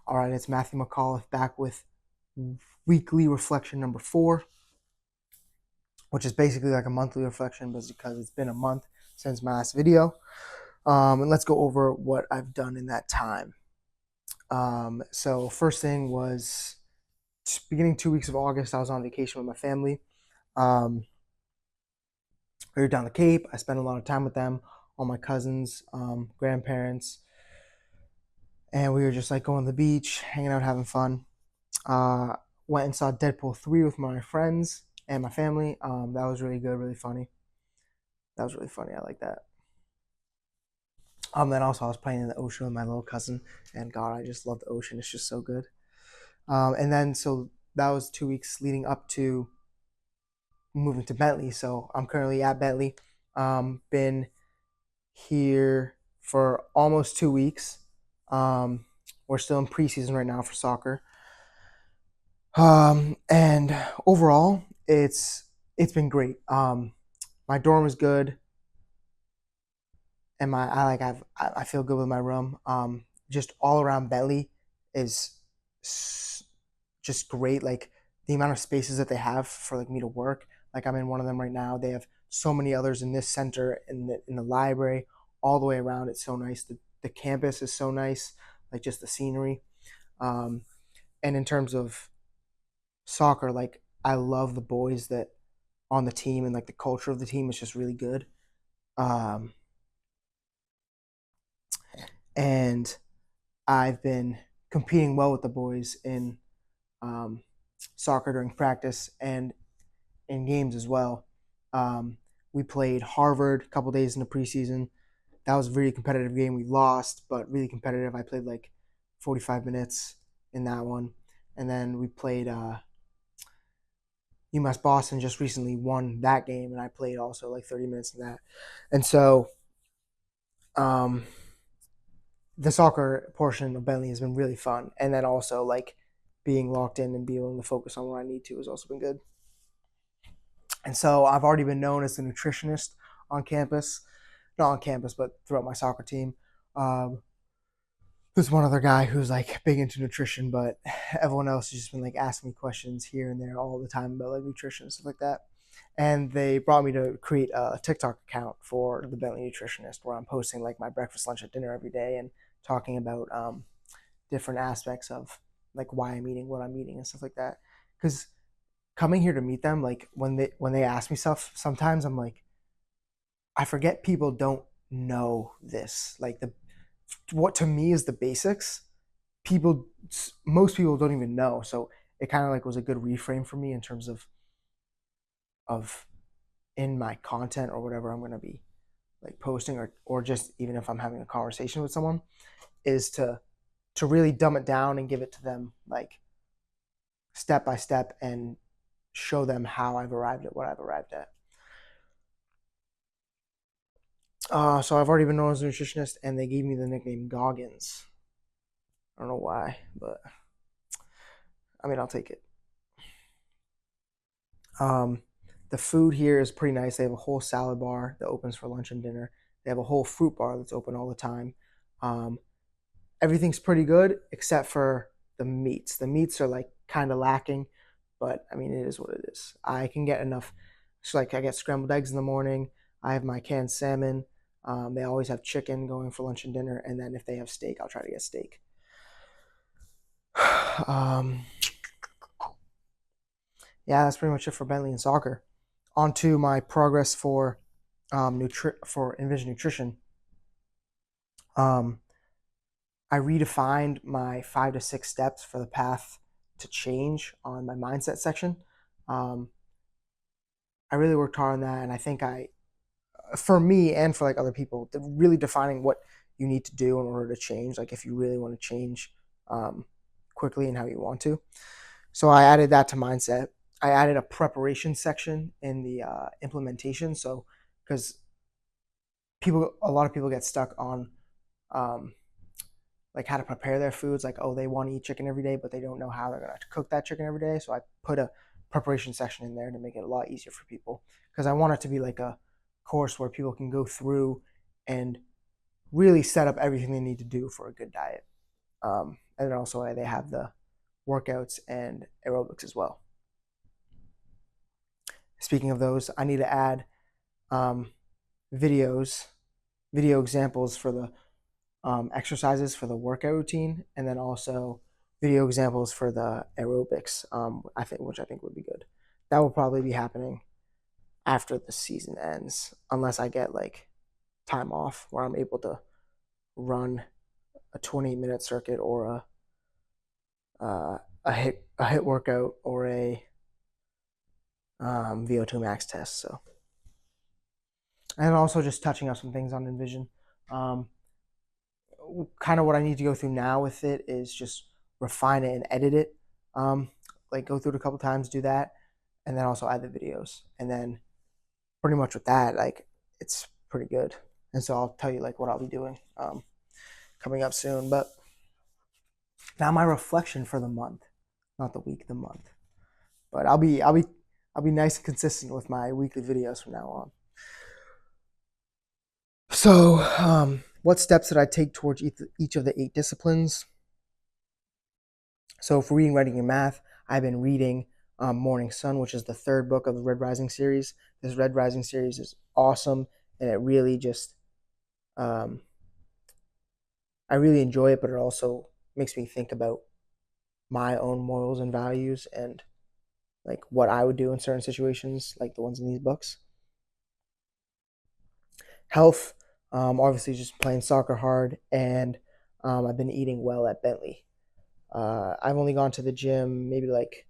All right, it's Matthew McAuliffe back with weekly reflection number 4, which is basically like a monthly reflection, but because it's been a month since my last video. And let's go over what I've done in that time. So first thing was beginning 2 weeks of August, I was on vacation with my family. We were down the Cape. I spent a lot of time with them, all my cousins, grandparents, and we were just like going to the beach, hanging out, having fun. Went and saw Deadpool 3 with my friends and my family. That was really good, really funny. That was really funny. I like that. Then also I was playing in the ocean with my little cousin, and God, I just love the ocean. It's just so good. And then so that was 2 weeks leading up to moving to Bentley. So I'm currently at Bentley. Been here for almost 2 weeks. We're still in preseason right now for soccer. And overall, it's been great. My dorm is good, and I feel good with my room. Just all around Bentley is just great. Like the amount of spaces that they have for like me to work. Like I'm in one of them right now. They have so many others in this center, in the library, all the way around. It's so nice. The campus is so nice. Like just the scenery. And in terms of soccer, like I love the boys that on the team, and like the culture of the team is just really good. Um, and I've been competing well with the boys in um, soccer during practice and in games as well. We played Harvard a couple days in the preseason. That was a really competitive game. We lost, but really competitive. I played like 45 minutes in that one. And then we played UMass Boston just recently won that game, and I played also like 30 minutes in that. And so um, the soccer portion of Bentley has been really fun. And then also like being locked in and being able to focus on what I need to has also been good. And so I've already been known as the nutritionist on campus, not on campus, but throughout my soccer team. There's one other guy who's like big into nutrition, but everyone else has just been like asking me questions here and there all the time about like nutrition and stuff like that. And they brought me to create a TikTok account for the Bentley Nutritionist, where I'm posting like my breakfast, lunch, and dinner every day, and talking about different aspects of like why I'm eating what I'm eating and stuff like that. Because coming here to meet them, like when they ask me stuff, sometimes I'm like, I forget people don't know this. Like the what to me is the basics. People, most people don't even know. So it kind of like was a good reframe for me in terms of in my content or whatever I'm gonna be like posting, or just even if I'm having a conversation with someone, is to really dumb it down and give it to them like step by step and show them how I've arrived at what I've arrived at. So I've already been known as a nutritionist, and they gave me the nickname Goggins. I don't know why, but I mean I'll take it. Um, the food here is pretty nice. They have a whole salad bar that opens for lunch and dinner. They have a whole fruit bar that's open all the time. Um, Everything's pretty good except for the meats. The meats are like kind of lacking, but I mean it is what it is. I can get enough. So like I get scrambled eggs in the morning. I have my canned salmon. They always have chicken going for lunch and dinner, and then if they have steak, I'll try to get steak. um, yeah, that's pretty much it for Bentley and soccer. On to my progress for for Envision Nutrition. Um, I redefined my 5 to 6 steps for the path to change on my mindset section. Um, I really worked hard on that, and I think for me and for like other people, really defining what you need to do in order to change. Like if you really want to change quickly and how you want to. So I added that to mindset. I added a preparation section in the implementation. So because a lot of people get stuck on um, like how to prepare their foods. Like, oh, they want to eat chicken every day, but they don't know how they're going to cook that chicken every day. So I put a preparation section in there to make it a lot easier for people, because I want it to be like a course where people can go through and really set up everything they need to do for a good diet. And then also they have the workouts and aerobics as well. Speaking of those, I need to add um, videos, video examples for the exercises for the workout routine, and then also video examples for the aerobics. Which I think would be good. That will probably be happening after the season ends, unless I get like time off where I'm able to run a 20-minute circuit or a hit workout or a VO2 max test. So, and also just touching up some things on Envision. Um, Kind of what I need to go through now with it is just refine it and edit it. Like go through it a couple times, do that, and then also add the videos. And then pretty much with that, like it's pretty good. And so I'll tell you like what I'll be doing coming up soon. But now my reflection for the month, not the week, the month. But I'll be nice and consistent with my weekly videos from now on. So, what steps did I take towards each of the 8 disciplines? So, for reading, writing, and math, I've been reading Morning Sun, which is the 3rd book of the Red Rising series. This Red Rising series is awesome, and it really just, um, I really enjoy it, but it also makes me think about my own morals and values and like what I would do in certain situations, like the ones in these books. Health, obviously just playing soccer hard, and I've been eating well at Bentley. I've only gone to the gym maybe like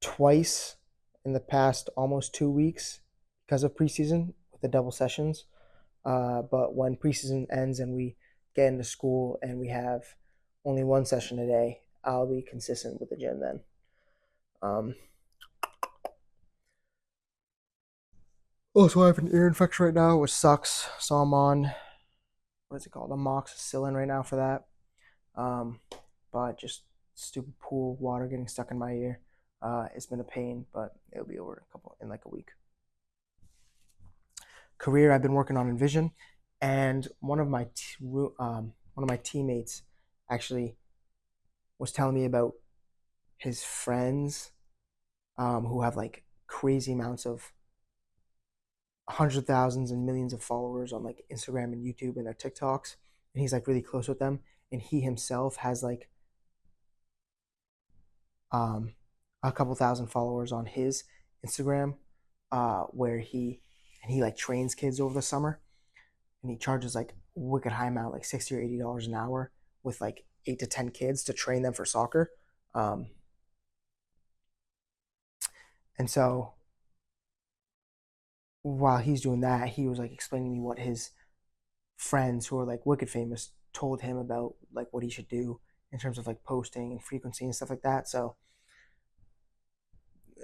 twice in the past almost 2 weeks because of preseason with the double sessions. But when preseason ends and we get into school and we have only one session a day, I'll be consistent with the gym then. Also, I have an ear infection right now, which sucks. So I'm on, what is it called? Amoxicillin right now for that. But just stupid pool water getting stuck in my ear. It's been a pain, but it'll be over in like a week. Career, I've been working on Envision, and one of my teammates actually was telling me about his friends who have like crazy amounts of hundred thousands and millions of followers on like Instagram and YouTube and their TikToks, and he's like really close with them. And he himself has like a couple thousand followers on his Instagram, where he like trains kids over the summer, and he charges like wicked high amount, like $60 or $80 an hour, with like 8 to 10 kids to train them for soccer. And so while he's doing that, he was like explaining to me what his friends who are like wicked famous told him about like what he should do in terms of like posting and frequency and stuff like that. So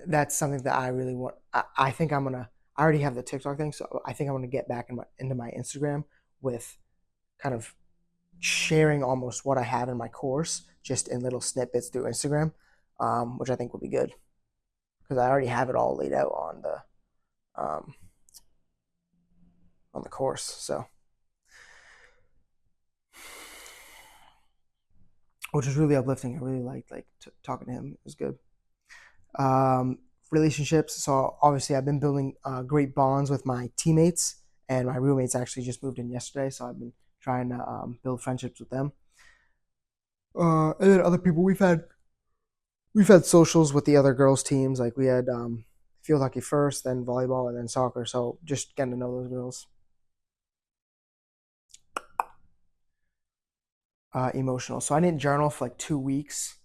that's something that I really want. I think I'm gonna. I already have the TikTok thing, so I think I'm gonna get back into my Instagram with kind of sharing almost what I have in my course, just in little snippets through Instagram, which I think would be good because I already have it all laid out um, on the course. So, which was really uplifting. I really liked talking to him. It was good. Um, Relationships. So obviously, I've been building great bonds with my teammates, and my roommates actually just moved in yesterday. So I've been trying to build friendships with them. And then other people we've had socials with the other girls teams. Like we had field hockey first, then volleyball, and then soccer. So just getting to know those girls. Emotional. So I didn't journal for like 2 weeks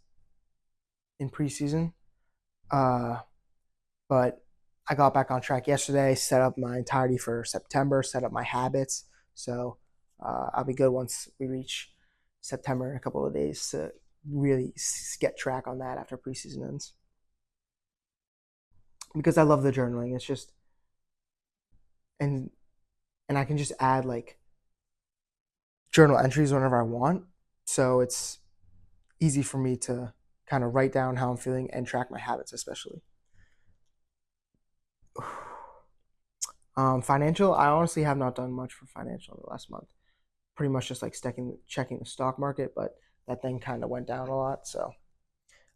in preseason. Uh, but I got back on track yesterday, set up my entirety for September, set up my habits. So I'll be good once we reach September in a couple of days to really get track on that after preseason ends. Because I love the journaling. It's just and and I can just add like journal entries whenever I want. So it's easy for me to kind of write down how I'm feeling and track my habits, especially. Financial, I honestly have not done much for financial in the last month. Pretty much just like checking the stock market, but that thing kind of went down a lot. So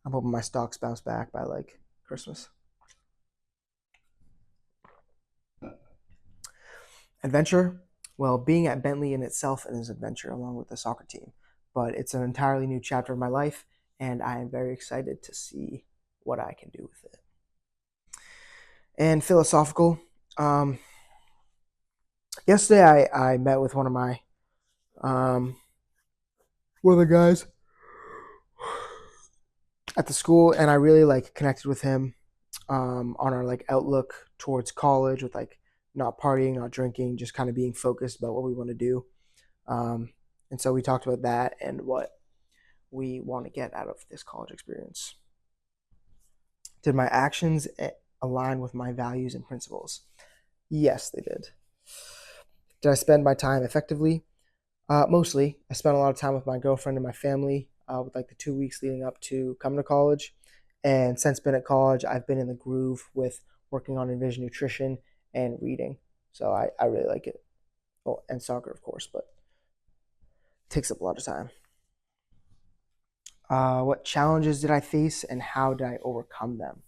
I'm hoping my stocks bounce back by like Christmas. Adventure? Well, being at Bentley in itself is an adventure along with the soccer team, but it's an entirely new chapter of my life, and I am very excited to see what I can do with it. And philosophical. Um, Yesterday, I met with um, one of the guys at the school, and I really like connected with him on our like outlook towards college, with like not partying, not drinking, just kind of being focused about what we want to do. Um, and so we talked about that and what we want to get out of this college experience. Did my actions align with my values and principles? Yes, they did. Did I spend my time effectively? Mostly. I spent a lot of time with my girlfriend and my family with like the 2 weeks leading up to coming to college. And since been at college, I've been in the groove with working on Envision Nutrition and reading. So I really like it. Oh, and soccer, of course, but it takes up a lot of time. What challenges did I face and how did I overcome them?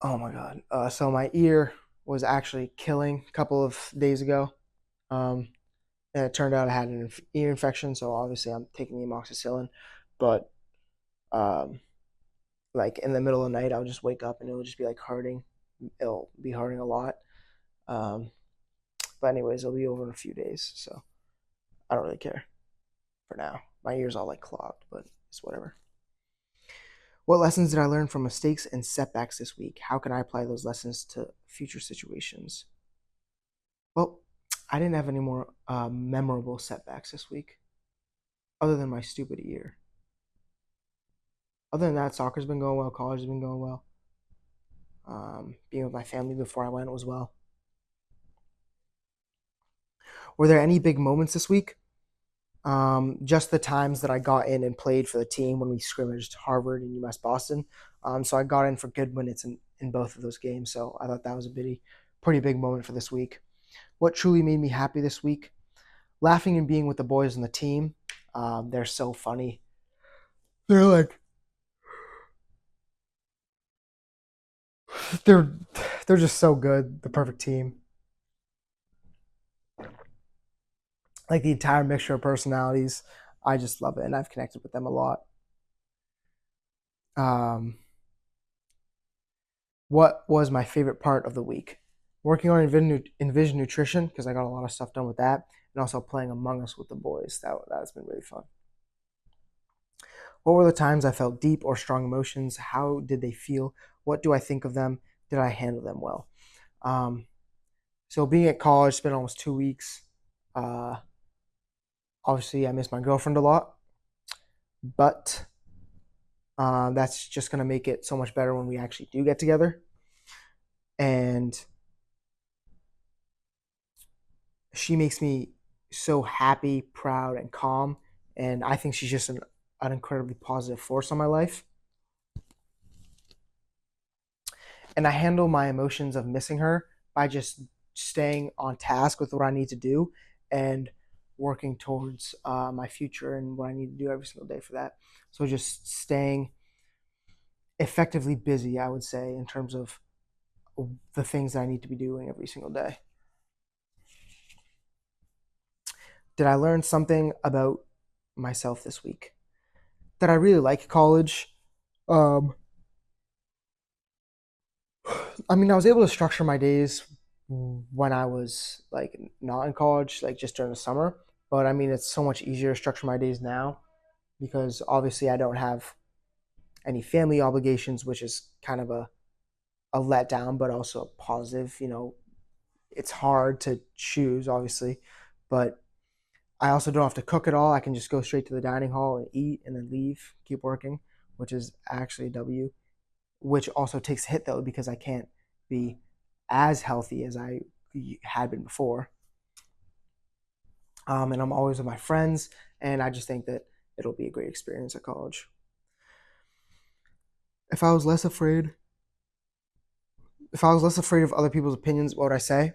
Oh my God. So my ear was actually killing a couple of days ago. Um, and it turned out I had an ear infection. So obviously I'm taking the amoxicillin. But um, like in the middle of the night, I'll just wake up and it'll just be like hurting. It'll be hurting a lot. Um, but anyways, it'll be over in a few days. So I don't really care for now. My ear's all like clogged, but it's whatever. What lessons did I learn from mistakes and setbacks this week? How can I apply those lessons to future situations? Well, I didn't have any more memorable setbacks this week, other than my stupid ear. Other than that, soccer's been going well, college has been going well. Being with my family before I went was well. Were there any big moments this week? Just the times that I got in and played for the team when we scrimmaged Harvard and UMass Boston. So I got in for good minutes in both of those games. So I thought that was a pretty big moment for this week. What truly made me happy this week? Laughing and being with the boys on the team. They're so funny. They're like they're they're just so good. The perfect team. Like the entire mixture of personalities. I just love it, and I've connected with them a lot. Um, what was my favorite part of the week? Working on Envision Nutrition because I got a lot of stuff done with that, and also playing Among Us with the boys. That's been really fun. What were the times I felt deep or strong emotions? How did they feel? What do I think of them? Did I handle them well? Um, so being at college, spent almost 2 weeks. Uh, Obviously, I miss my girlfriend a lot, but that's just gonna make it so much better when we actually do get together. And she makes me so happy, proud, and calm. And I think she's just an incredibly positive force on my life. And I handle my emotions of missing her by just staying on task with what I need to do and working towards my future and what I need to do every single day for that. So just staying effectively busy, I would say, in terms of the things that I need to be doing every single day. Did I learn something about myself this week? That I really like college. Um, I mean, I was able to structure my days when I was like not in college, like just during the summer. But I mean, it's so much easier to structure my days now because obviously I don't have any family obligations, which is kind of a letdown, but also a positive. It's hard to choose, obviously, but I also don't have to cook at all. I can just go straight to the dining hall and eat and then leave, keep working, which is actually a W. Which also takes a hit though because I can't be as healthy as I had been before. And I'm always with my friends, and I just think that it'll be a great experience at college. If I was less afraid, if I was less afraid of other people's opinions, what would I say?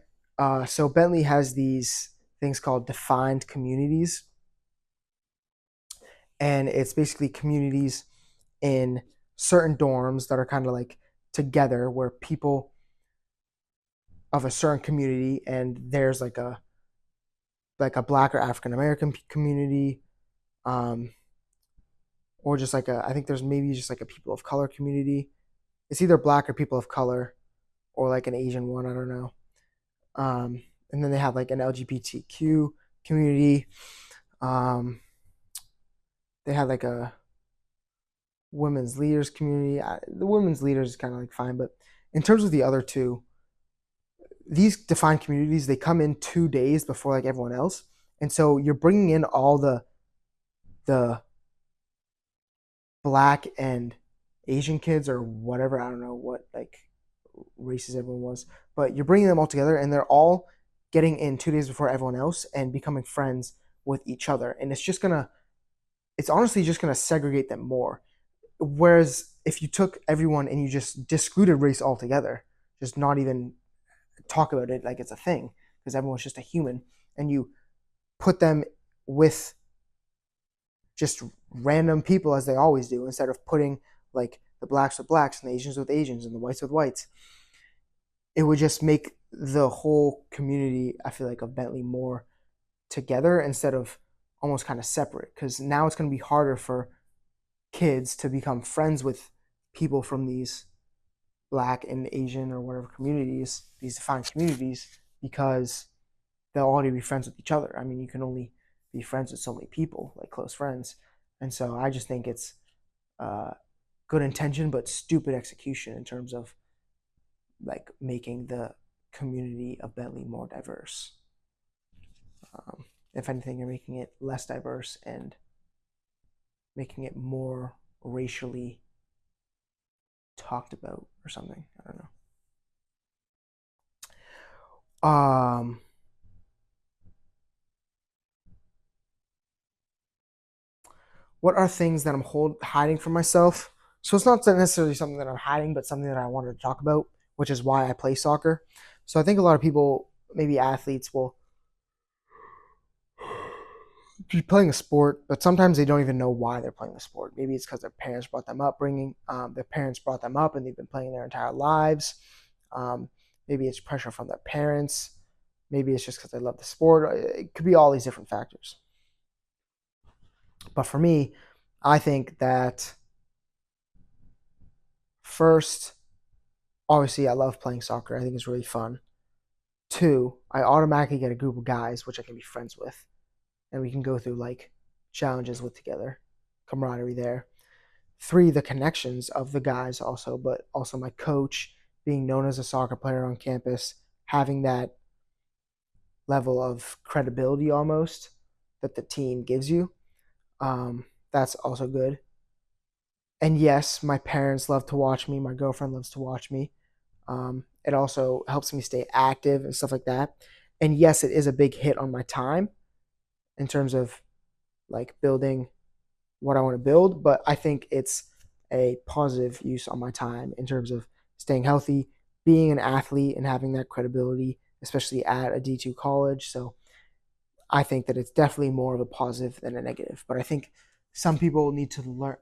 So Bentley has these things called defined communities, and it's basically communities in certain dorms that are kind of like together, where people of a certain community, and there's like a Black or African American community, um, or just like a, I think there's maybe just like a people of color community. It's either Black or people of color, or like an Asian one. I don't know. Um, and then they have like an LGBTQ community. Um, they have like a women's leaders community. The women's leaders is kind of like fine, but in terms of the other two, these defined communities, they come in 2 days before like everyone else, and so you're bringing in all the Black and Asian kids or whatever. I don't know what like races everyone was, but you're bringing them all together, and they're all getting in 2 days before everyone else and becoming friends with each other, and it's honestly just gonna segregate them more. Whereas if you took everyone and you just discluded race altogether, just not even talk about it like it's a thing, because everyone's just a human, and you put them with just random people as they always do, instead of putting like the Blacks with Blacks and the Asians with Asians and the whites with whites, it would just make the whole community, I feel like, of Bentley more together instead of almost kind of separate. Because now it's going to be harder for kids to become friends with people from these Black and Asian or whatever communities, these defined communities, because they'll already be friends with each other. I mean, you can only be friends with so many people, like close friends. And so I just think it's good intention, but stupid execution in terms of like making the community of Bentley more diverse. If anything, you're making it less diverse and making it more racially talked about or something. I don't know. What are things that I'm hiding from myself? So it's not necessarily something that I'm hiding, but something that I wanted to talk about, which is why I play soccer. So I think a lot of people, maybe athletes, will be playing a sport, but sometimes they don't even know why they're playing the sport. Maybe it's because their parents brought them up, their parents brought them up, and they've been playing their entire lives. Um, Maybe it's pressure from their parents. Maybe it's just because they love the sport. It could be all these different factors. But for me, I think that first, obviously, I love playing soccer. I think it's really fun. Two, I automatically get a group of guys which I can be friends with, and we can go through like challenges with together, camaraderie there. Three, the connections of the guys also, but also my coach, being known as a soccer player on campus, having that level of credibility almost that the team gives you. That's also good. And yes, my parents love to watch me. My girlfriend loves to watch me. It also helps me stay active and stuff like that. And yes, it is a big hit on my time in terms of like building what I want to build, but I think it's a positive use on my time in terms of staying healthy, being an athlete, and having that credibility, especially at a D2 college. So I think that it's definitely more of a positive than a negative. But I think some people need to learn,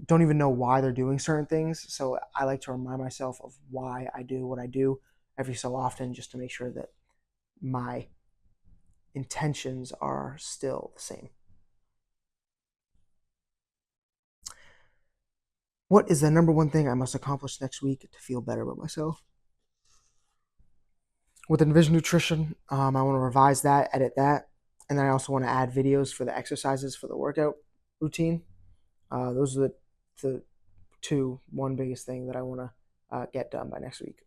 don't even know why they're doing certain things. So I like to remind myself of why I do what I do every so often, just to make sure that my intentions are still the same. What is the number one thing I must accomplish next week to feel better about myself? With Envision Nutrition, I want to revise that, edit that, and then I also want to add videos for the exercises for the workout routine. Those are the one biggest thing that I want to get done by next week.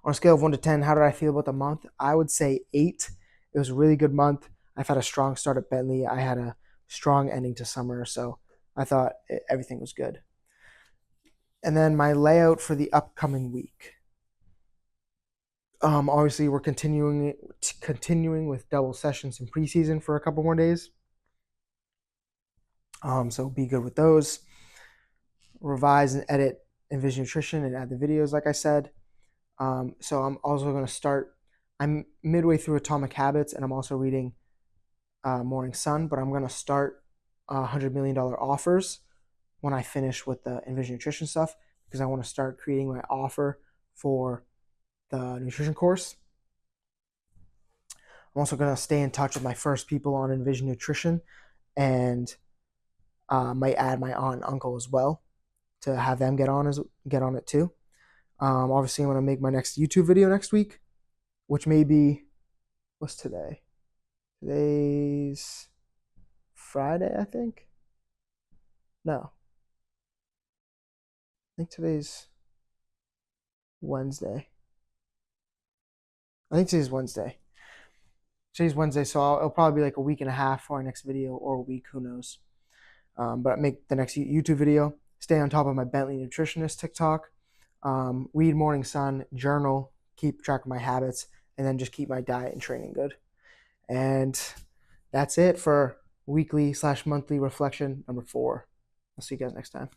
On a scale of 1 to 10, how did I feel about the month? I would say 8. It was a really good month. I've had a strong start at Bentley. I had a strong ending to summer, so I thought everything was good. And then my layout for the upcoming week. Obviously, we're continuing with double sessions in preseason for a couple more days. So be good with those. Revise and edit Envision Nutrition and add the videos, like I said. So I'm also going to start. I'm midway through Atomic Habits, and I'm also reading Morning Sun, but I'm gonna start $100 million offers when I finish with the Envision Nutrition stuff because I want to start creating my offer for the nutrition course. I'm also gonna stay in touch with my first people on Envision Nutrition and might add my aunt and uncle as well to have them get on it too. Obviously, I'm gonna make my next YouTube video next week, which may be what's today? Today's Friday, I think. No, I think today's Wednesday. I think today's Wednesday. Today's Wednesday, so it'll probably be like a week and a half for our next video, or a week, who knows. But make the next YouTube video. Stay on top of my Bentley nutritionist TikTok. Read Morning Sun, journal, keep track of my habits, and then just keep my diet and training good. And that's it for weekly/monthly reflection number 4. I'll see you guys next time.